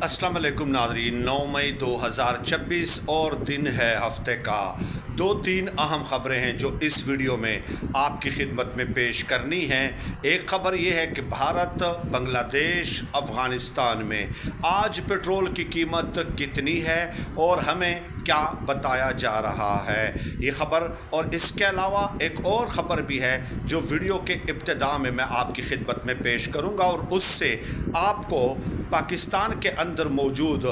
अस्सलाम वालेकुम नाज़रीन। 9 मई 2026 और दिन है हफ्ते का। दो तीन अहम ख़बरें हैं जो इस वीडियो में आपकी खिदमत में पेश करनी हैं। एक ख़बर ये है कि भारत, बांग्लादेश, अफ़गानिस्तान में आज पेट्रोल की कीमत कितनी है और हमें क्या बताया जा रहा है, ये ख़बर। और इसके अलावा एक और ख़बर भी है जो वीडियो के इब्तिदा में मैं आपकी खिदमत में पेश करूँगा और उससे आपको पाकिस्तान के अंदर मौजूद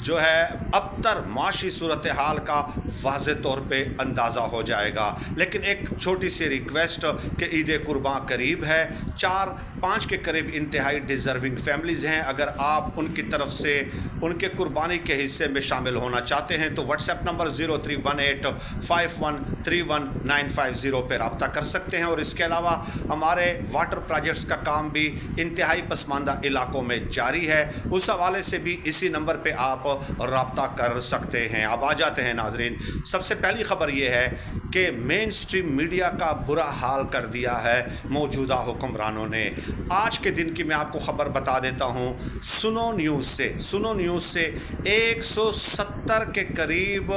जो है अबतर माशी सूरत हाल का वाज़े तौर पे अंदाज़ा हो जाएगा। लेकिन एक छोटी सी रिक्वेस्ट कि ईद कुर्बान करीब है, 4-5 के करीब इंतहाई डिज़र्विंग फैमिलीज़ हैं। अगर आप उनकी तरफ से उनके कुर्बानी के हिस्से में शामिल होना चाहते हैं तो व्हाट्सएप नंबर 0318513190 पर रब्ता कर सकते हैं। और इसके अलावा हमारे वाटर प्रोजेक्ट्स का काम भी इंतहाई पसमानदा इलाकों में जारी है, उस हवाले से भी इसी नंबर पे आप रब्ता कर सकते हैं। अब आ जाते हैं नाजरीन, सबसे पहली ख़बर यह है कि मेन स्ट्रीम मीडिया का बुरा हाल कर दिया है मौजूदा हुक्मरानों ने। आज के दिन की मैं आपको ख़बर बता देता हूँ। सुनो न्यूज़ से 170 के करीब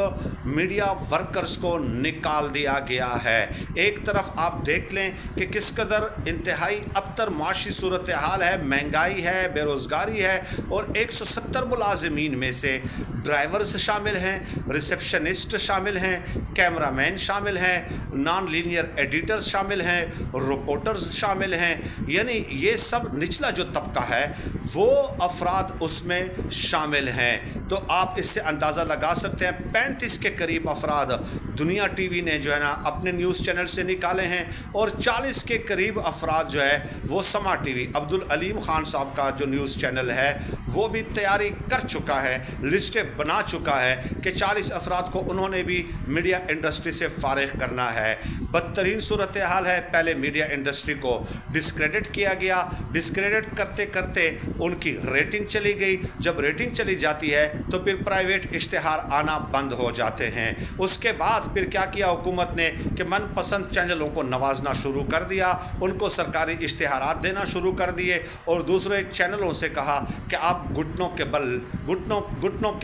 मीडिया वर्कर्स को निकाल दिया गया है। एक तरफ आप देख लें कि किस कदर इंतहाई अबतर माशी सूरत हाल है, महंगाई है, बेरोज़गारी है, और 170 मुलाजिमीन में से ड्राइवर्स शामिल हैं, रिसेप्शनिस्ट शामिल हैं, कैमरामैन शामिल हैं, नॉन लीनियर एडिटर्स शामिल हैं, रिपोर्टर्स शामिल हैं। यानी ये सब निचला जो तबका है वो अफराद उसमें शामिल हैं। तो आप इससे अंदाज़ा लगा सकते हैं 35 के करीब अफराद दुनिया टीवी ने जो है ना अपने न्यूज़ चैनल से निकाले हैं, और 40 के करीब अफराद जो है वो समा टीवी अब्दुल अलीम ख़ान साहब का जो न्यूज़ चैनल है वो भी तैयारी कर चुका है, लिस्टें बना चुका है कि 40 अफराद को उन्होंने भी मीडिया इंडस्ट्री से फारिग करना है। बदतरीन सूरत हाल है। पहले मीडिया इंडस्ट्री को डिस्क्रेडिट किया गया, डिस्क्रेडिट करते करते उनकी रेटिंग चली गई। जब रेटिंग चली जाती है तो फिर प्राइवेट इश्तिहार आना बंद हो जाते हैं। उसके बाद फिर क्या किया हुकूमत ने कि मनपसंद चैनलों को नवाजना शुरू कर दिया, उनको सरकारी इश्तिहारात देना शुरू कर दिए, और दूसरे चैनलों से कहा कि आप घुटनों के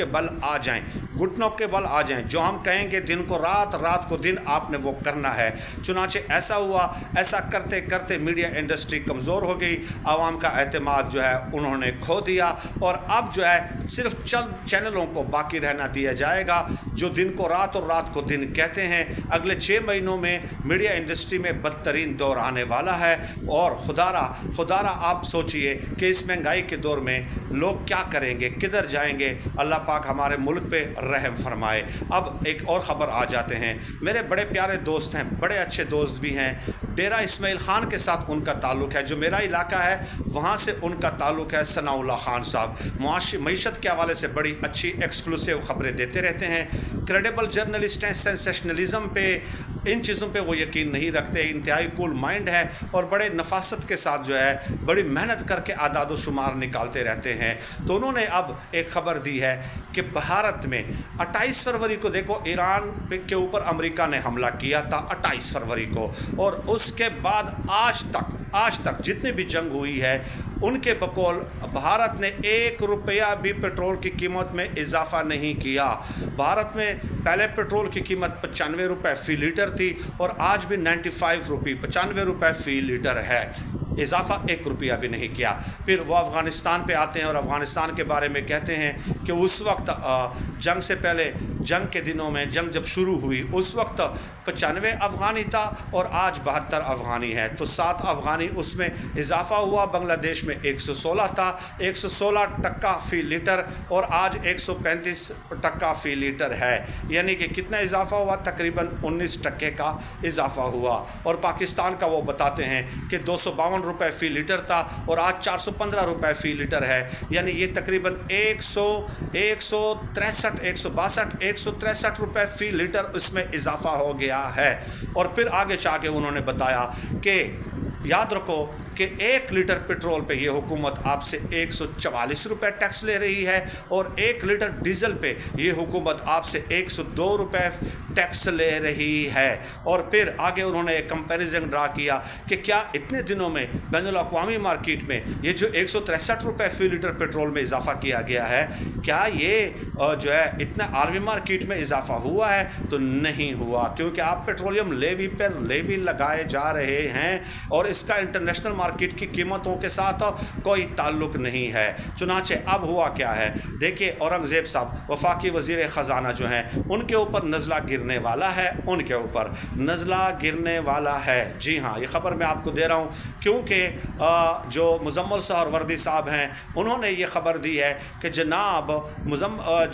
बल आ जाएं, घुटनों के बल आ जाएं, जो हम कहेंगे दिन को रात, रात को दिन, आपने वो करना है। चुनाचे ऐसा हुआ। ऐसा करते करते मीडिया इंडस्ट्री कमज़ोर हो गई, आवाम का एतमाद जो है उन्होंने खो दिया, और अब जो है सिर्फ चंद चैनलों को बाकी रहना दिया जाएगा जो दिन को रात और रात को दिन कहते हैं। अगले 6 महीनों में मीडिया इंडस्ट्री में बदतरीन दौर आने वाला है, और खुदारा आप सोचिए कि इस महंगाई के दौर में लोग क्या करेंगे, किधर जाएंगे। अल्लाह पाक हमारे मुल्क पे रहम फरमाए। अब एक और ख़बर आ जाते हैं। मेरे बड़े प्यारे दोस्त हैं, बड़े अच्छे दोस्त भी हैं। डेरा इस्माइल ख़ान के साथ उनका ताल्लुक़ है, जो मेरा इलाका है वहाँ से उनका ताल्लुक़ है। सनाउल्लाह ख़ान साहब मईशत के हवाले से बड़ी अच्छी एक्सक्लूसिव ख़बरें देते रहते हैं। क्रेडिबल जर्नलिस्ट हैं। सेंसेशनलिज़म पे, इन चीज़ों पे वो यकीन नहीं रखते। इंतहाई कूल माइंड है और बड़े नफासत के साथ जो है बड़ी मेहनत करके आदाद शुमार निकालते रहते हैं। तो उन्होंने अब एक ख़बर दी है कि भारत में 28 फरवरी को, देखो ईरान के ऊपर अमेरिका ने हमला किया था 28 फरवरी को, और उसके बाद आज तक जितनी भी जंग हुई है उनके बकौल भारत ने 1 रुपया भी पेट्रोल की कीमत में इजाफा नहीं किया। भारत में पहले पेट्रोल की कीमत 95 रुपये फ़ी लीटर थी, और आज भी 95 रुपये फ़ी लीटर है। इजाफा 1 रुपया भी नहीं किया। फिर वो अफ़गानिस्तान पे आते हैं और अफ़गानिस्तान के बारे में कहते हैं कि उस वक्त जंग से पहले, जंग के दिनों में, जंग जब शुरू हुई उस वक्त 95 अफ़गानी था और आज 72 अफ़गानी है, तो 7 अफ़गानी उसमें इजाफा हुआ। बांग्लादेश में 116 था, 116 टका फ़ी लीटर, और आज 135 टका फ़ी लीटर है। यानी कि कितना इजाफा हुआ? तकरीबन 19 टके का इजाफा हुआ। और पाकिस्तान का वो बताते हैं कि 252 रुपये फ़ी लीटर था और आज 415 रुपये फ़ी लीटर है। यानी ये तकरीबन 163 रुपये फ़ी लीटर इसमें इजाफा हो गया है। और फिर आगे चल के उन्होंने बताया कि याद रखो کہ 1 لیٹر पेट्रोल पे ये हुकूमत आपसे 144 रुपये टैक्स ले रही है और 1 लीटर डीजल पे ये हुकूमत आपसे 102 रुपये टैक्स ले रही है। और फिर आगे उन्होंने एक कंपैरिजन ड्रा किया कि क्या इतने दिनों में बैनुल-अक़वामी मार्केट में ये जो 163 रुपये फ़ी लीटर पेट्रोल में इजाफ़ा किया गया है, क्या ये जो है इतना आलमी मार्केट में इजाफ़ा हुआ है? तो नहीं हुआ, क्योंकि आप पेट्रोलियम लेवी पर लेवी लगाए जा रहे हैं और इसका इंटरनेशनल मार्केट की कीमतों के साथ कोई ताल्लुक़ नहीं है। चुनाचे अब हुआ क्या है, देखिए औरंगज़ेब साहब वफाकी वज़ीर ख़ज़ाना जो हैं उनके ऊपर नज़ला गिरने वाला है, उनके ऊपर नज़ला गिरने वाला है। जी हाँ, ये ख़बर मैं आपको दे रहा हूँ क्योंकि जो मुज़म्मिल सहरवर्दी साहब हैं उन्होंने ये ख़बर दी है कि जनाब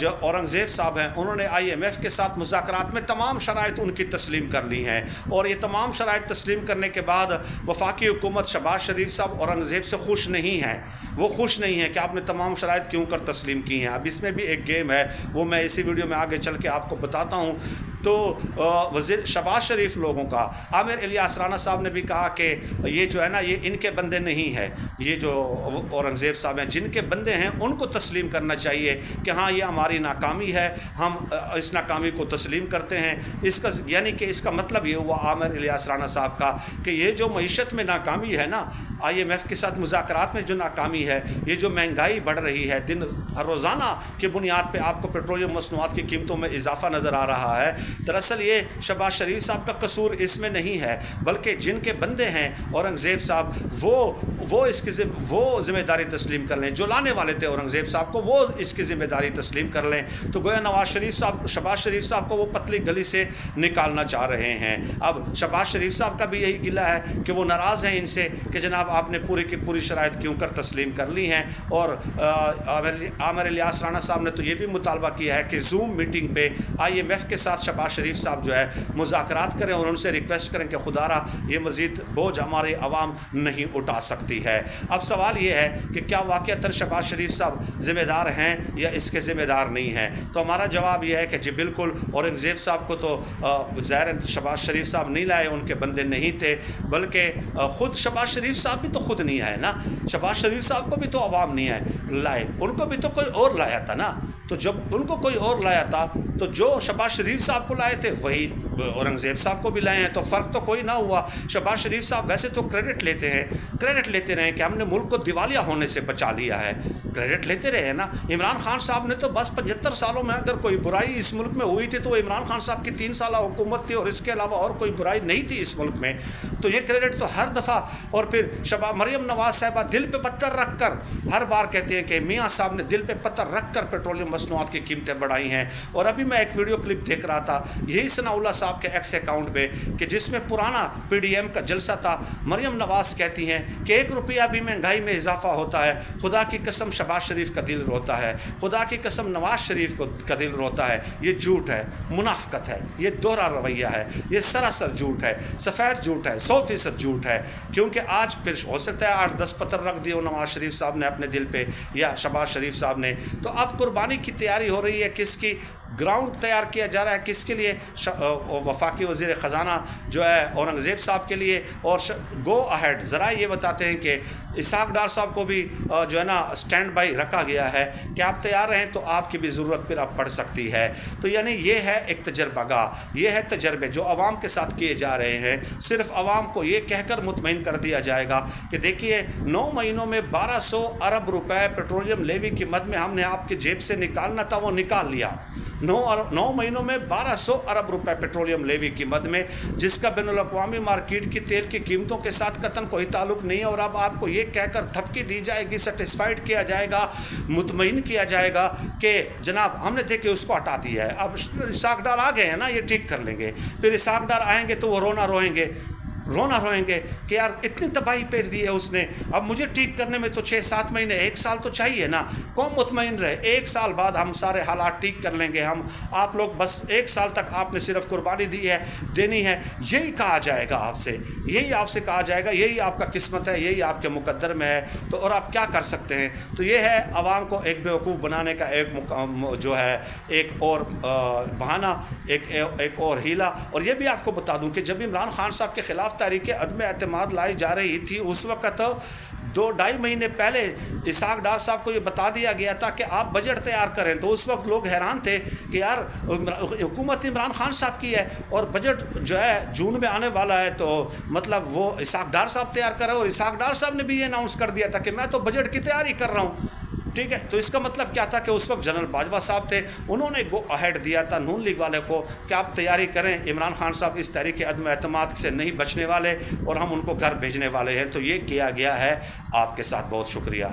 जो औरंगज़ेब साहब हैं उन्होंने IMF के साथ मुज़ाकरात में तमाम शराइत उनकी तस्लीम कर ली हैं और ये तमाम शराइत तस्लीम करने के बाद वफाकी हुकूमत शहबाज शरीफ साहब औरंगज़ेब से खुश नहीं है। वो खुश नहीं है कि आपने तमाम शराइत क्यों कर तस्लीम की हैं। अब इसमें भी एक गेम है, वो मैं इसी वीडियो में आगे चल के आपको बताता हूँ। तो वज़ीर शहबाज शरीफ लोगों का आमिर इलियास राना साहब ने भी कहा कि ये जो है ना ये इनके बंदे नहीं है, ये जो औरंगज़ेब साहब हैं जिनके बंदे हैं उनको तस्लीम करना चाहिए कि हाँ ये हमारी नाकामी है, हम इस नाकामी को तस्लीम करते हैं। इसका यानी कि इसका मतलब ये हुआ आमिर इलियास राना साहब का कि ये जो मईशत में नाकामी है ना, IMF के साथ मुज़ाकरात में जो नाकामी है, ये जो महंगाई बढ़ रही है, दिन रोज़ाना के बुनियाद पे आपको पेट्रोलियम मसनूआत की कीमतों में इजाफ़ा नज़र आ रहा है। दरअसल ये शहबाज शरीफ साहब का कसूर इसमें नहीं है, बल्कि जिनके बंदे हैं औरंगज़ेब साहब वो इसकी ज़िम्मेदारी तस्लीम कर लें। जो लाने वाले थे औरंगज़ेब साहब को वो इसकी ज़िम्मेदारी तस्लीम कर लें। तो गोया नवाज़ शरीफ साहब शहबाज शरीफ साहब को वो पतली गली से निकालना चाह रहे हैं। अब शहबाज शरीफ साहब का भी यही गिला है कि वो नाराज़ हैं इनसे कि जनाब आपने पूरी की पूरी शराइत क्यों कर तस्लीम कर ली हैं। और आमिर इलियास राना साहब ने तो ये भी मुतालबा किया है कि ज़ूम मीटिंग पे IMF के साथ शहबाज शरीफ साहब जो है मुज़ाकरात करें और उनसे रिक्वेस्ट करें कि खुदारा ये मज़ीद बोझ हमारी आवाम नहीं उठा सकती है। अब सवाल ये है कि क्या वाक़ईतन शहबाज शरीफ साहब ज़िम्मेदार हैं या इसके ज़िम्मेदार नहीं हैं? तो हमारा जवाब यह है कि जी बिल्कुल, औरंगज़ेब साहब को तो ज़ाहिर शहबाज शरीफ साहब नहीं लाए, उनके बंदे नहीं थे, बल्कि ख़ुद शहबाज शरीफ साहब भी तो खुद नहीं आए ना। शहबाज शरीफ साहब को भी तो आवाम नहीं आए लाए, उनको भी तो कोई और लाया था ना। तो जब उनको कोई और लाया था तो जो शहबाज शरीफ साहब को लाए थे वही औरंगज़ेब साहब को भी लाए हैं, तो फ़र्क तो कोई ना हुआ। शहबाज शरीफ साहब वैसे तो क्रेडिट लेते रहे कि हमने मुल्क को दिवालिया होने से बचा लिया है, क्रेडिट लेते रहे ना। इमरान खान साहब ने तो बस 75 सालों में अगर कोई बुराई इस मुल्क में हुई थी तो इमरान खान साहब की 3 साल हुकूमत थी और इसके अलावा और कोई बुराई नहीं थी इस मुल्क में। तो ये क्रेडिट तो हर दफ़ा, और फिर मरियम नवाज़ साहबा दिल पे पत्थर रख कर हर बार कहते हैं कि मियाँ साहब ने दिल पे पत्थर रख कर पेट्रोलियम मसनूआत की कीमतें बढ़ाई हैं। और अभी मैं एक वीडियो क्लिप देख रहा था यही सनाउल्लाह साहब के एक्स अकाउंट पे कि जिसमें पुराना PDM का जलसा था। मरियम नवाज़ कहती हैं कि 1 रुपया भी महंगाई में इजाफा होता है, खुदा की कसम शहबाज शरीफ का दिल रोता है, खुदा की कसम नवाज़ शरीफ का दिल रोता है। ये झूठ है, मुनाफकत है, ये दोहरा रवैया है, ये सरासर झूठ है, सफ़ेद झूठ है, 100% झूठ है। क्योंकि आज फिर हो सकता है 8-10 पत्थर रख दिए नवाज़ शरीफ साहब ने अपने दिल पे या शहबाज शरीफ साहब ने। तो अब कुर्बानी की तैयारी हो रही है, किसकी ग्राउंड तैयार किया जा रहा है, किसके लिए? वफाकी वज़ीर ख़ज़ाना जो है औरंगज़ेब साहब के लिए। और गो अहेड ज़रा ये बताते हैं कि इसहाक डार साहब को भी जो है ना स्टैंड बाई रखा गया है कि आप तैयार रहें तो आपकी भी ज़रूरत फिर अब पड़ सकती है। तो यानी ये है एक तजर्बागाह, ये है तजर्बे जो आवाम के साथ किए जा रहे हैं। सिर्फ आवाम को ये कहकर मुतमईन कर दिया जाएगा कि देखिए 9 महीनों में 1200 अरब रुपए पेट्रोलियम लेवी की मद में हमने आपकी जेब से निकालना था, वो निकाल लिया। 9 महीनों में 1200 अरब रुपए पेट्रोलियम लेवी की मद में, जिसका बैनुल-अक़वामी मार्केट की तेल की कीमतों के साथ कतन कोई ताल्लुक़ नहीं है। और अब आपको ये कहकर धमकी दी जाएगी, सेटिस्फाइड किया जाएगा, मुतमईन किया जाएगा कि जनाब हमने देखे उसको हटा दिया है, अब इसहाक डार आ गए हैं ना, ये ठीक कर लेंगे। फिर इसहाक डार आएंगे तो वो रोना रोएंगे कि यार इतनी तबाही पेर दी है उसने, अब मुझे ठीक करने में तो 6-7 महीने 1 साल तो चाहिए ना। कौन मुतमईन रहे? 1 साल बाद हम सारे हालात ठीक कर लेंगे, हम आप लोग बस 1 साल तक आपने सिर्फ कुर्बानी देनी है, यही कहा जाएगा आपसे, यही आपसे कहा जाएगा, यही आपका किस्मत है, यही आपके मुकद्दर में है। तो और आप क्या कर सकते हैं? तो ये है आवाम को एक बेवकूफ़ बनाने का एक जो है एक और बहाना, एक और हीला। और ये भी आपको बता दूं कि जब इमरान खान साहब के ख़िलाफ़ तहरीक अदम एतमाद लाई जा रही थी उस वक़्त 2-2.5 महीने पहले इसहाक डार साहब को ये बता दिया गया था कि आप बजट तैयार करें। तो उस वक्त लोग हैरान थे कि यार हुकूमत इमरान खान साहब की है और बजट जो है जून में आने वाला है, तो मतलब वो इसहाक डार साहब तैयार कर रहे हैं। और इसहाक डार साहब ने भी ये अनाउंस कर दिया था कि मैं तो बजट की तैयारी कर रहा हूँ। ठीक है, तो इसका मतलब क्या था कि उस वक्त जनरल बाजवा साहब थे, उन्होंने गो अहेड दिया था नून लीग वाले को कि आप तैयारी करें, इमरान खान साहब इस तहरीक अदम एतमाद से नहीं बचने वाले और हम उनको घर भेजने वाले हैं। तो ये किया गया है। आपके साथ बहुत शुक्रिया।